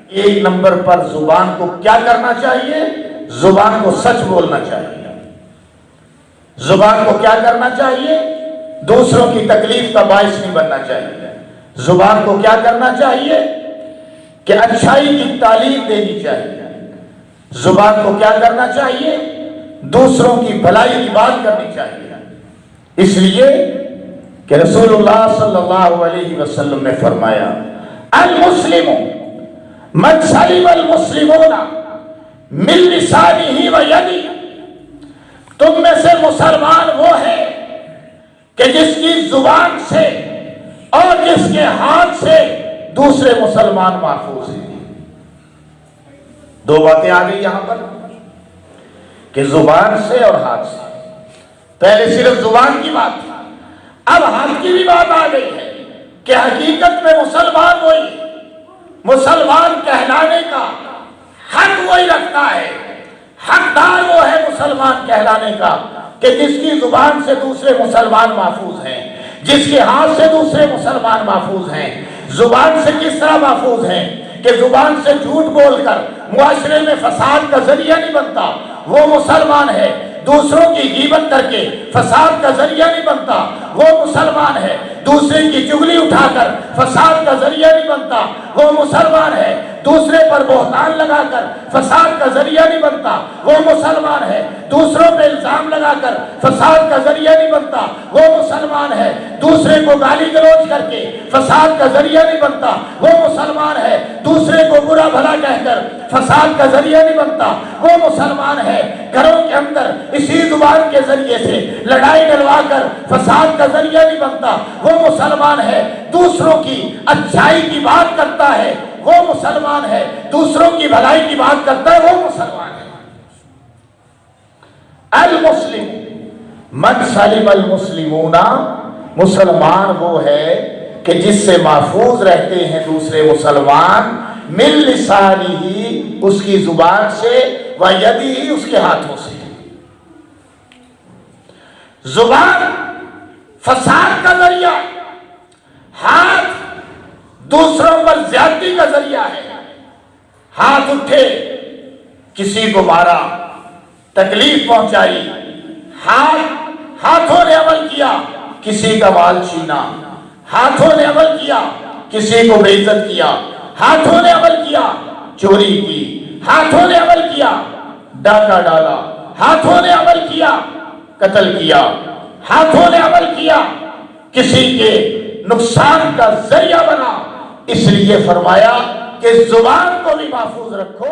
ایک نمبر پر زبان کو کیا کرنا چاہیے؟ زبان کو سچ بولنا چاہیے۔ زبان کو کیا کرنا چاہیے؟ دوسروں کی تکلیف کا باعث نہیں بننا چاہیے۔ زبان کو کیا کرنا چاہیے؟ کہ اچھائی کی تعلیم دینی چاہیے۔ زبان کو کیا کرنا چاہیے؟ دوسروں کی بھلائی کی بات کرنی چاہیے۔ اس لیے کہ رسول اللہ صلی اللہ علیہ وسلم نے فرمایا المسلم من سلم المسلمون من لسانہ و یدہ، تم میں سے مسلمان وہ ہے کہ جس کی زبان سے اور جس کے ہاتھ سے دوسرے مسلمان محفوظ ہیں۔ دو باتیں آ گئی یہاں پر کہ زبان سے اور ہاتھ سے۔ پہلے صرف زبان کی بات تھی، اب ہاتھ کی بھی بات آ گئی ہے کہ حقیقت میں مسلمان وہی، مسلمان کہلانے کا حق وہی رکھتا ہے، حقدار وہ ہے مسلمان کہلانے کا کہ جس کی زبان سے دوسرے مسلمان محفوظ ہیں، جس کے ہاتھ سے دوسرے مسلمان محفوظ ہیں۔ زبان سے کس طرح محفوظ ہیں کہ زبان سے جھوٹ بول کر معاشرے میں فساد کا ذریعہ نہیں بنتا، وہ مسلمان ہے۔ دوسروں کی غیبت کر کے فساد کا ذریعہ نہیں بنتا، وہ مسلمان ہے۔ دوسرے کی چغلی اٹھا کر فساد کا ذریعہ نہیں بنتا، وہ مسلمان ہے۔ دوسرے پر بہتان لگا کر فساد کا ذریعہ نہیں بنتا، وہ مسلمان ہے۔ دوسروں پہ الزام لگا کر فساد کا ذریعہ نہیں بنتا، وہ مسلمان ہے۔ دوسرے کو گالی گلوچ کر کے فساد کا ذریعہ نہیں بنتا، وہ مسلمان ہے۔ دوسرے کو برا بھلا کہہ کر فساد کا ذریعہ نہیں بنتا، وہ مسلمان ہے۔ گھروں کے اندر اسی زبان کے ذریعے سے لڑائی ڈلوا کر فساد کا ذریعہ نہیں بنتا، وہ مسلمان ہے۔ دوسروں کی اچھائی کی بات کرتا ہے، وہ مسلمان ہے۔ دوسروں کی بھلائی کی بات کرتا ہے، وہ مسلمان ہے۔ المسلم من سلم المسلمون، مسلمان وہ ہے کہ جس سے محفوظ رہتے ہیں دوسرے مسلمان، من لسانہ، اس کی زبان سے، و یدہ، اس کے ہاتھوں سے۔ زبان فساد کا ذریعہ، ہاتھ دوسروں پر زیادتی کا ذریعہ ہے۔ ہاتھ اٹھے، کسی کو مارا، تکلیف پہنچائی، ہاتھوں نے عمل کیا، کسی کا مال چھینا، ہاتھوں نے عمل کیا، کسی کو بے عزت کیا، ہاتھوں نے عمل کیا، چوری کی، ہاتھوں نے عمل کیا، ڈاکہ ڈالا، ہاتھوں نے عمل کیا، قتل کیا، ہاتھوں نے عمل کیا، کسی کے نقصان کا ذریعہ بنا۔ اس لیے فرمایا کہ زبان کو بھی محفوظ رکھو۔